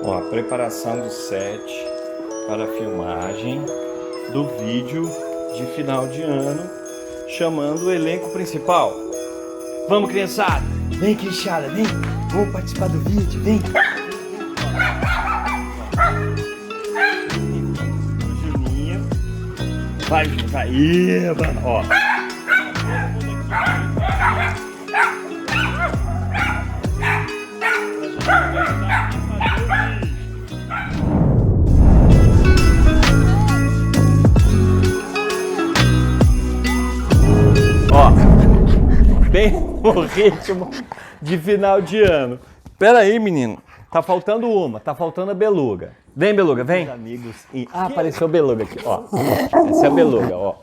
Ó, a preparação do set para a filmagem do vídeo de final de ano, chamando o elenco principal. Vamos, criançada! Vem, criançada, vem! Vamos participar do vídeo, vem! O Juninho. Vai, Juninho, vai! Eba! Ó! Ó, bem o ritmo de final de ano. Pera aí, menino. Tá faltando uma, tá faltando a Beluga. Vem, Beluga, vem. Amigos. Apareceu a Beluga aqui, ó. Essa é a Beluga, ó.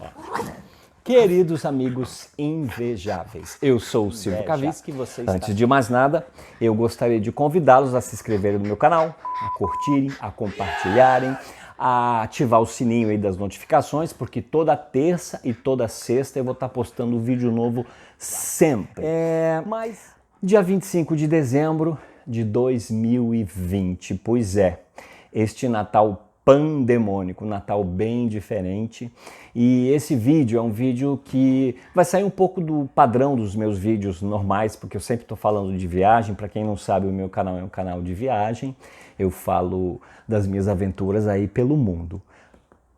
Queridos amigos invejáveis, eu sou o Silvio Kaviski. Antes de mais nada, eu gostaria de convidá-los a se inscreverem no meu canal, a curtirem, a compartilharem, a ativar o sininho aí das notificações, porque toda terça e toda sexta eu vou estar postando um vídeo novo sempre. Mas dia 25 de dezembro de 2020, pois é, este Natal pandemônico, um Natal bem diferente. E esse vídeo é um vídeo que vai sair um pouco do padrão dos meus vídeos normais, porque eu sempre estou falando de viagem. Para quem não sabe, o meu canal é um canal de viagem. Eu falo das minhas aventuras aí pelo mundo.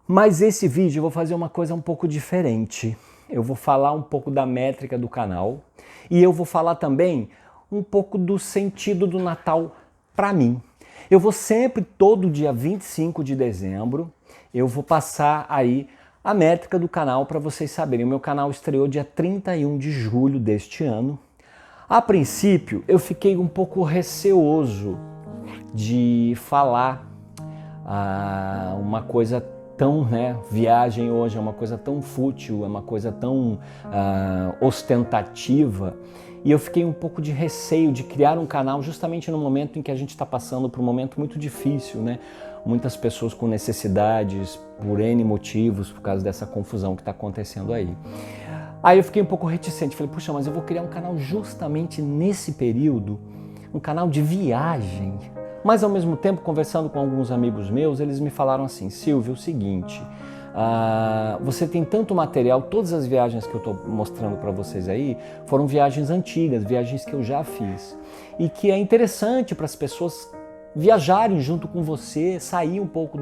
Mas esse vídeo eu vou fazer uma coisa um pouco diferente. Eu vou falar um pouco da métrica do canal e eu vou falar também um pouco do sentido do Natal para mim. Eu vou sempre, todo dia 25 de dezembro, eu vou passar aí a métrica do canal para vocês saberem. O meu canal estreou dia 31 de julho deste ano. A princípio, eu fiquei um pouco receoso de falar uma coisa tão, viagem hoje é uma coisa tão fútil, é uma coisa tão ostentativa. E eu fiquei um pouco de receio de criar um canal justamente no momento em que a gente está passando por um momento muito difícil, né? Muitas pessoas com necessidades, por N motivos, por causa dessa confusão que está acontecendo aí. Aí eu fiquei um pouco reticente, falei, puxa, mas eu vou criar um canal justamente nesse período, um canal de viagem. Mas ao mesmo tempo, conversando com alguns amigos meus, eles me falaram assim, Silvio, é o seguinte, você tem tanto material, todas as viagens que eu estou mostrando para vocês aí foram viagens antigas, viagens que eu já fiz. E que é interessante para as pessoas viajarem junto com você, sair um pouco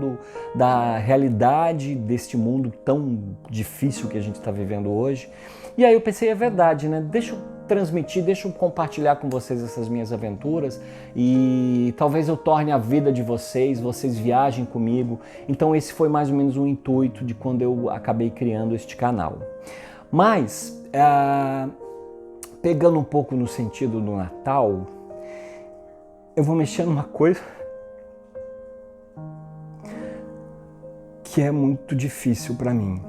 da realidade deste mundo tão difícil que a gente está vivendo hoje. E aí eu pensei, é verdade, né? Deixa eu transmitir, deixa eu compartilhar com vocês essas minhas aventuras e talvez eu torne a vida de vocês viajem comigo. Então esse foi mais ou menos o intuito de quando eu acabei criando este canal. Mas, pegando um pouco no sentido do Natal, eu vou mexer numa coisa que é muito difícil para mim.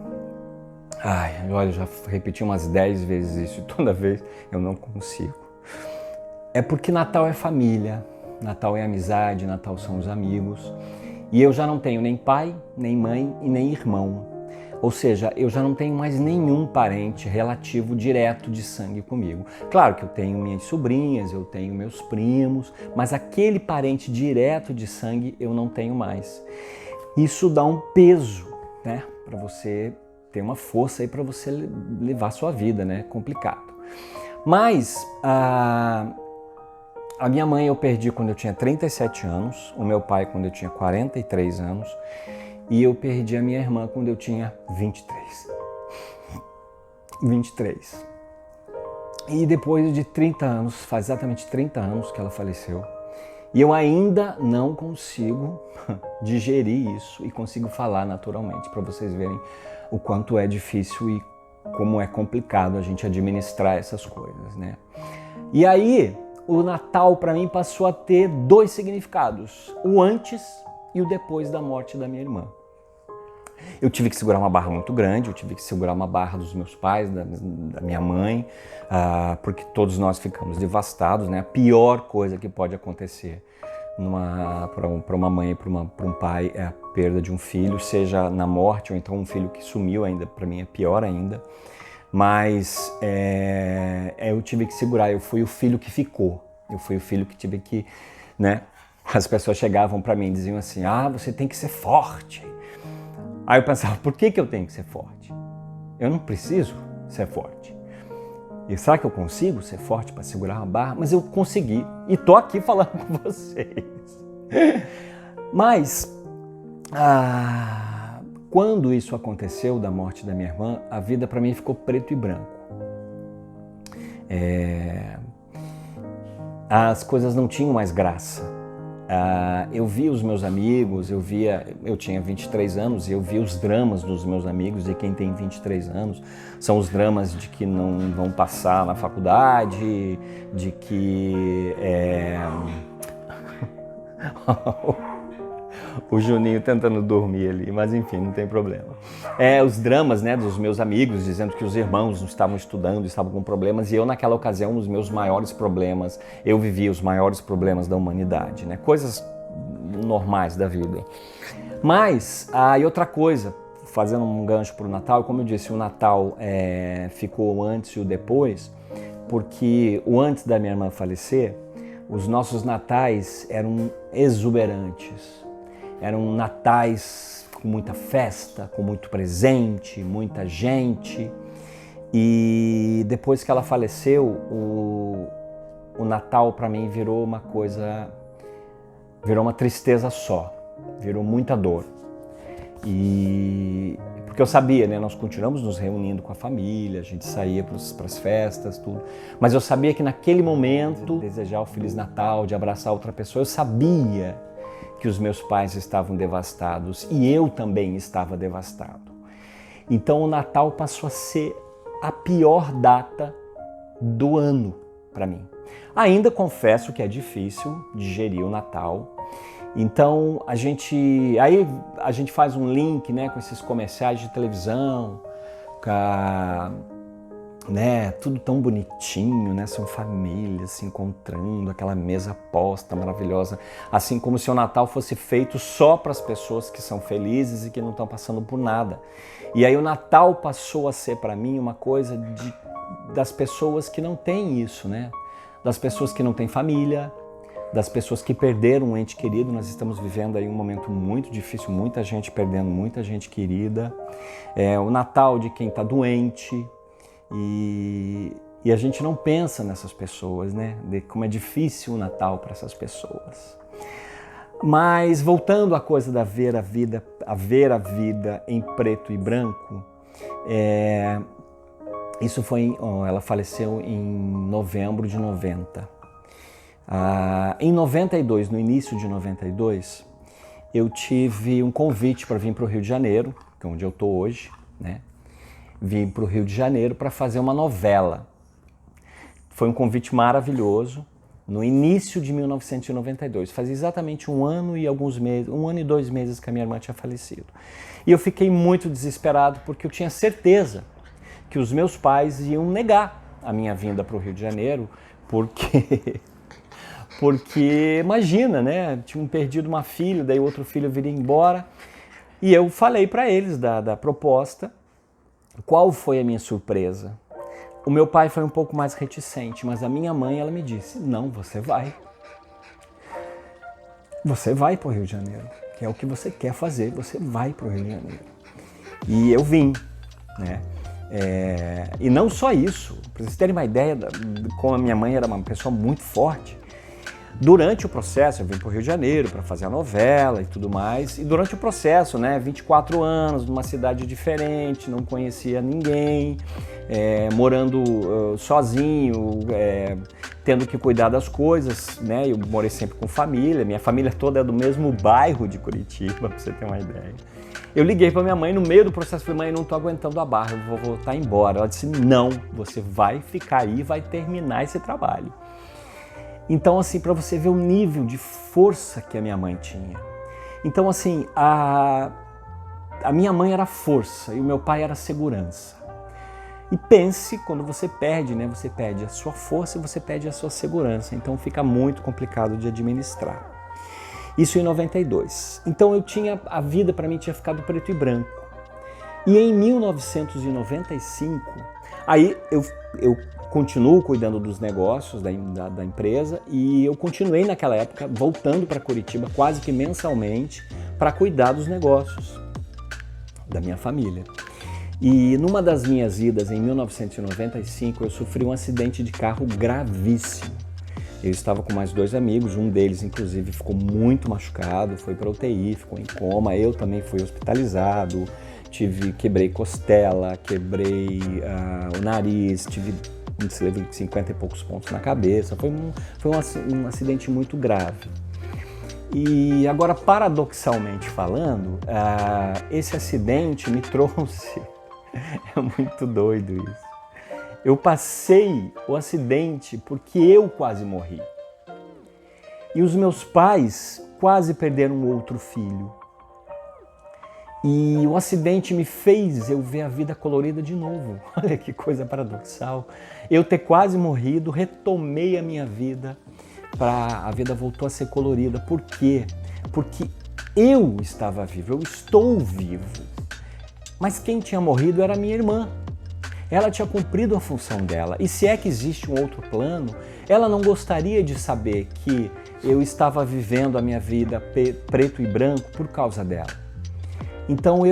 Ai, olha, eu já repeti umas 10 vezes isso e toda vez eu não consigo. É porque Natal é família, Natal é amizade, Natal são os amigos. E eu já não tenho nem pai, nem mãe e nem irmão. Ou seja, eu já não tenho mais nenhum parente relativo direto de sangue comigo. Claro que eu tenho minhas sobrinhas, eu tenho meus primos, mas aquele parente direto de sangue eu não tenho mais. Isso dá um peso, né, para você ter uma força aí para você levar a sua vida, né? Complicado. Mas a minha mãe eu perdi quando eu tinha 37 anos, o meu pai quando eu tinha 43 anos e eu perdi a minha irmã quando eu tinha 23. E depois de 30 anos, faz exatamente 30 anos que ela faleceu, e eu ainda não consigo digerir isso e consigo falar naturalmente para vocês verem o quanto é difícil e como é complicado a gente administrar essas coisas, né? E aí, o Natal para mim passou a ter dois significados, o antes e o depois da morte da minha irmã. Eu tive que segurar uma barra muito grande, eu tive que segurar uma barra dos meus pais, da minha mãe, porque todos nós ficamos devastados, né? A pior coisa que pode acontecer para uma mãe e para um pai é a perda de um filho, seja na morte ou então um filho que sumiu, ainda para mim é pior ainda. Mas eu tive que segurar, eu fui o filho que ficou, eu fui o filho que tive que, né, as pessoas chegavam para mim e diziam assim, você tem que ser forte. Aí eu pensava, por que eu tenho que ser forte? Eu não preciso ser forte. E será que eu consigo ser forte para segurar uma barra? Mas eu consegui. E tô aqui falando com vocês. Mas, quando isso aconteceu, da morte da minha irmã, a vida para mim ficou preto e branco. As coisas não tinham mais graça. Eu via os meus amigos, eu tinha 23 anos e eu via os dramas dos meus amigos, e quem tem 23 anos são os dramas de que não vão passar na faculdade, de que o Juninho tentando dormir ali, mas enfim, não tem problema. Os dramas, né, dos meus amigos, dizendo que os irmãos não estavam estudando, estavam com problemas, e eu naquela ocasião, os meus maiores problemas, eu vivia os maiores problemas da humanidade, né, coisas normais da vida. Mas, e outra coisa, fazendo um gancho para o Natal, como eu disse, o Natal ficou o antes e o depois, porque o antes da minha irmã falecer, os nossos natais eram exuberantes. Eram natais com muita festa, com muito presente, muita gente. E depois que ela faleceu, o Natal para mim virou uma coisa, virou uma tristeza só, virou muita dor. E porque eu sabia, né, nós continuamos nos reunindo com a família, a gente saía para as festas, tudo. Mas eu sabia que naquele momento, de desejar o Feliz Natal, de abraçar outra pessoa, eu sabia que os meus pais estavam devastados e eu também estava devastado. Então o Natal passou a ser a pior data do ano para mim. Ainda confesso que é difícil digerir o Natal. Então a gente faz um link, né, com esses comerciais de televisão, né, tudo tão bonitinho, né, são famílias se encontrando, aquela mesa posta maravilhosa, assim como se o Natal fosse feito só para as pessoas que são felizes e que não estão passando por nada. E aí o Natal passou a ser para mim uma coisa das pessoas que não têm isso, né, das pessoas que não têm família, das pessoas que perderam um ente querido. Nós estamos vivendo aí um momento muito difícil, muita gente perdendo, muita gente querida. O Natal de quem está doente. E a gente não pensa nessas pessoas, né? De como é difícil o Natal para essas pessoas. Mas voltando à coisa da ver a vida em preto e branco, isso foi, ela faleceu em novembro de 90. Em 92, no início de 92, eu tive um convite para vir para o Rio de Janeiro, que é onde eu estou hoje, né? Vim para o Rio de Janeiro para fazer uma novela. Foi um convite maravilhoso, no início de 1992. Fazia exatamente 1 ano e alguns meses, 1 ano e 2 meses que a minha irmã tinha falecido. E eu fiquei muito desesperado porque eu tinha certeza que os meus pais iam negar a minha vinda para o Rio de Janeiro, porque imagina, né? Tinham perdido uma filha, daí outro filho viria embora. E eu falei para eles da proposta. Qual foi a minha surpresa? O meu pai foi um pouco mais reticente, mas a minha mãe, ela me disse, não, você vai. Você vai para o Rio de Janeiro, que é o que você quer fazer, você vai para o Rio de Janeiro. E eu vim, né? E não só isso, para vocês terem uma ideia de como a minha mãe era uma pessoa muito forte. Durante o processo, eu vim para o Rio de Janeiro para fazer a novela e tudo mais, e durante o processo, né, 24 anos, numa cidade diferente, não conhecia ninguém, morando sozinho, tendo que cuidar das coisas, né, eu morei sempre com família, minha família toda é do mesmo bairro de Curitiba, para você ter uma ideia. Eu liguei para minha mãe no meio do processo, falei, mãe, não estou aguentando a barra, eu vou voltar embora. Ela disse, não, você vai ficar aí e vai terminar esse trabalho. Então, assim, para você ver o nível de força que a minha mãe tinha. Então, assim, a minha mãe era força e o meu pai era segurança. E pense, quando você perde, né? Você perde a sua força e você perde a sua segurança. Então, fica muito complicado de administrar. Isso em 92. Então, a vida para mim tinha ficado preto e branco. E em 1995, aí eu continuo cuidando dos negócios da empresa e eu continuei naquela época voltando para Curitiba quase que mensalmente para cuidar dos negócios da minha família. E numa das minhas idas em 1995 eu sofri um acidente de carro gravíssimo. Eu estava com mais 2 amigos, um deles inclusive ficou muito machucado, foi para UTI, ficou em coma, eu também fui hospitalizado, quebrei costela, quebrei o nariz, levei 50 e poucos pontos na cabeça, foi um acidente muito grave. E agora, paradoxalmente falando, esse acidente me trouxe, é muito doido isso, eu passei o acidente porque eu quase morri. E os meus pais quase perderam outro filho. E o acidente me fez eu ver a vida colorida de novo. Olha que coisa paradoxal. Eu ter quase morrido, retomei a minha vida, a vida voltou a ser colorida. Por quê? Porque eu estava vivo, eu estou vivo. Mas quem tinha morrido era minha irmã. Ela tinha cumprido a função dela. E se é que existe um outro plano, ela não gostaria de saber que eu estava vivendo a minha vida preto e branco por causa dela. Então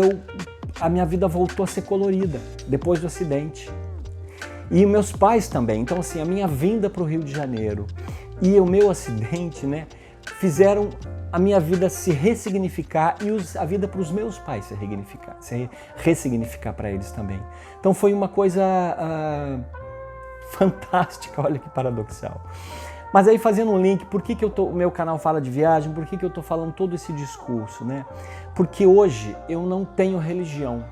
a minha vida voltou a ser colorida depois do acidente. E meus pais também. Então assim, a minha vinda para o Rio de Janeiro e o meu acidente, né, fizeram a minha vida se ressignificar e a vida para os meus pais se ressignificar para eles também. Então foi uma coisa fantástica, olha que paradoxal. Mas aí fazendo um link, por que o meu canal fala de viagem, por que eu estou falando todo esse discurso, né? Porque hoje eu não tenho religião.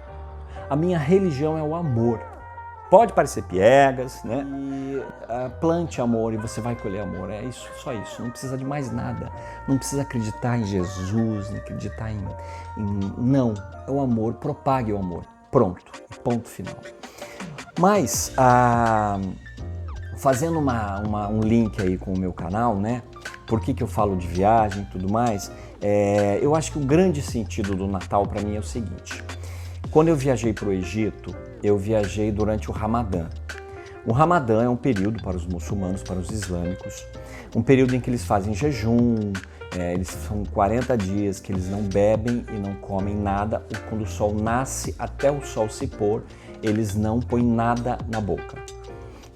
A minha religião é o amor. Pode parecer piegas, né? E plante amor e você vai colher amor. É isso, só isso. Não precisa de mais nada. Não precisa acreditar em Jesus, não acreditar em não. É o amor, propague o amor. Pronto, ponto final. Mas, fazendo um link aí com o meu canal, né? Por que eu falo de viagem e tudo mais, eu acho que o grande sentido do Natal para mim é o seguinte. Quando eu viajei para o Egito, eu viajei durante o Ramadã. O Ramadã é um período para os muçulmanos, para os islâmicos, um período em que eles fazem jejum, eles são 40 dias que eles não bebem e não comem nada, e quando o sol nasce até o sol se pôr, eles não põem nada na boca.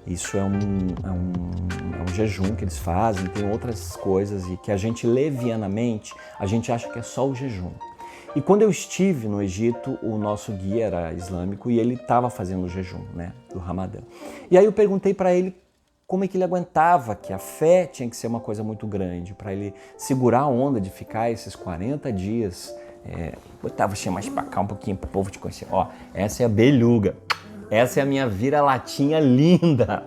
Isso é um jejum que eles fazem, tem outras coisas e que a gente levianamente, a gente acha que é só o jejum. E quando eu estive no Egito, o nosso guia era islâmico e ele estava fazendo o jejum, né, do Ramadã. E aí eu perguntei para ele como é que ele aguentava, que a fé tinha que ser uma coisa muito grande, para ele segurar a onda de ficar esses 40 dias. Deixa eu mais pra cá um pouquinho para o povo te conhecer. Ó, essa é a beluga. Essa é a minha vira-latinha linda.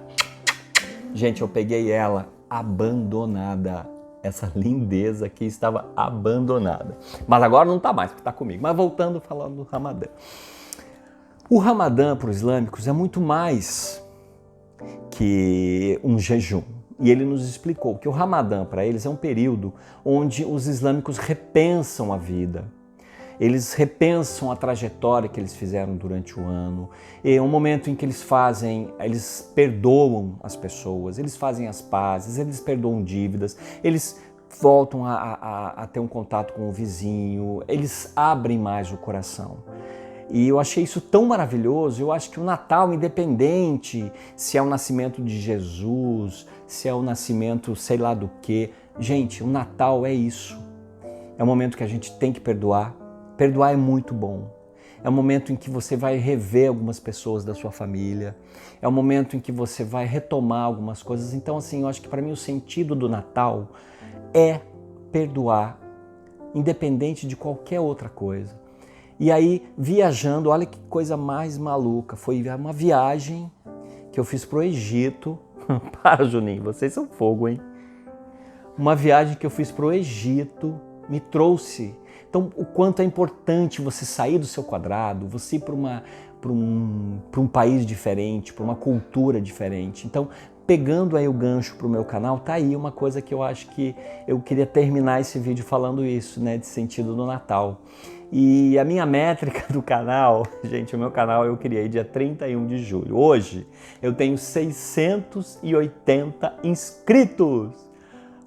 Gente, eu peguei ela abandonada. Essa lindeza aqui estava abandonada. Mas agora não está mais, porque está comigo. Mas voltando, falando do Ramadã. O Ramadã para os islâmicos é muito mais que um jejum. E ele nos explicou que o Ramadã para eles é um período onde os islâmicos repensam a vida. Eles repensam a trajetória que eles fizeram durante o ano. É um momento em que eles perdoam as pessoas, eles fazem as pazes, eles perdoam dívidas, eles voltam a ter um contato com o vizinho, eles abrem mais o coração. E eu achei isso tão maravilhoso. Eu acho que o Natal, independente se é o nascimento de Jesus, se é o nascimento sei lá do quê, gente, o Natal é isso. É um momento que a gente tem que perdoar. Perdoar é muito bom. É um momento em que você vai rever algumas pessoas da sua família. É um momento em que você vai retomar algumas coisas. Então, assim, eu acho que para mim o sentido do Natal é perdoar, independente de qualquer outra coisa. E aí, viajando, olha que coisa mais maluca. Foi uma viagem que eu fiz para o Egito. Para, Juninho, vocês são fogo, hein? Uma viagem que eu fiz para o Egito me trouxe. Então, o quanto é importante você sair do seu quadrado, você ir para um país diferente, para uma cultura diferente. Então, pegando aí o gancho pro meu canal, tá aí uma coisa que eu acho que eu queria terminar esse vídeo falando isso, né, de sentido do Natal. E a minha métrica do canal, gente, o meu canal eu criei dia 31 de julho. Hoje eu tenho 680 inscritos.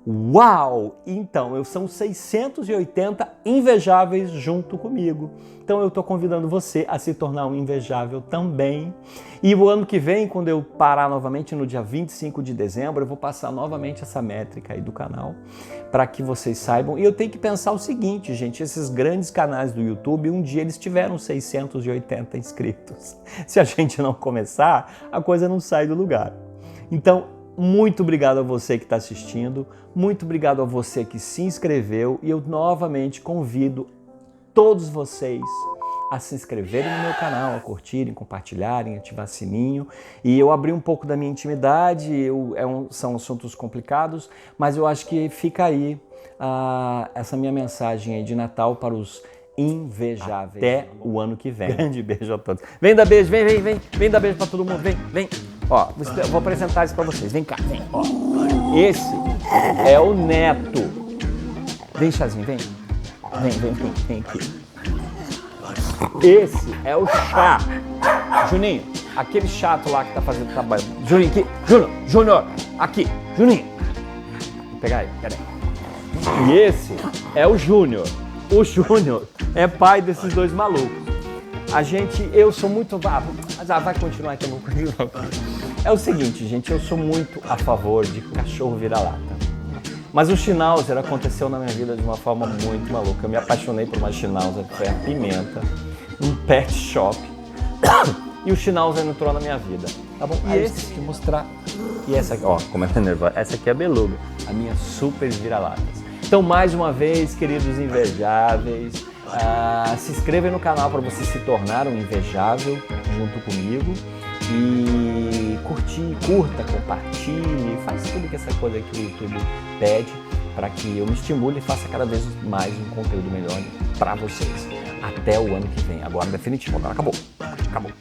Uau! Então, são 680 invejáveis junto comigo. Então eu estou convidando você a se tornar um invejável também. E o ano que vem, quando eu parar novamente no dia 25 de dezembro, eu vou passar novamente essa métrica aí do canal, para que vocês saibam. E eu tenho que pensar o seguinte, gente, esses grandes canais do YouTube, um dia eles tiveram 680 inscritos. Se a gente não começar, a coisa não sai do lugar. Então, muito obrigado a você que está assistindo, muito obrigado a você que se inscreveu e eu novamente convido todos vocês a se inscreverem no meu canal, a curtirem, compartilharem, ativar sininho. E eu abri um pouco da minha intimidade, são assuntos complicados, mas eu acho que fica aí essa minha mensagem aí de Natal para os invejáveis. Até o ano que vem. Grande beijo a todos. Vem dar beijo, vem dar beijo para todo mundo, vem. Ó, vou apresentar isso pra vocês. Vem cá, vem. Ó. Esse é o Neto. Vem, Chazinho, vem aqui. Esse é o Chá. Juninho, aquele chato lá que tá fazendo trabalho. Juninho, aqui. Júnior, aqui. Juninho. Vou pegar ele, peraí. E esse é o Júnior. O Júnior é pai desses dois malucos. Eu sou muito... vai continuar aqui, eu vou... É o seguinte, gente, eu sou muito a favor de cachorro vira-lata. Mas o Schnauzer aconteceu na minha vida de uma forma muito maluca. Eu me apaixonei por uma Schnauzer, que foi a Pimenta, um pet shop. E o Schnauzer entrou na minha vida, tá bom? E esse, te mostrar... E essa aqui, ó, como ela é nervosa. Essa aqui é a Beluga, a minha super vira-latas. Então, mais uma vez, queridos invejáveis, se inscreva no canal para você se tornar um invejável junto comigo. E curta, compartilhe, faz tudo que essa coisa que o YouTube pede para que eu me estimule e faça cada vez mais um conteúdo melhor para vocês. Até o ano que vem. Agora definitivo, agora acabou. Acabou.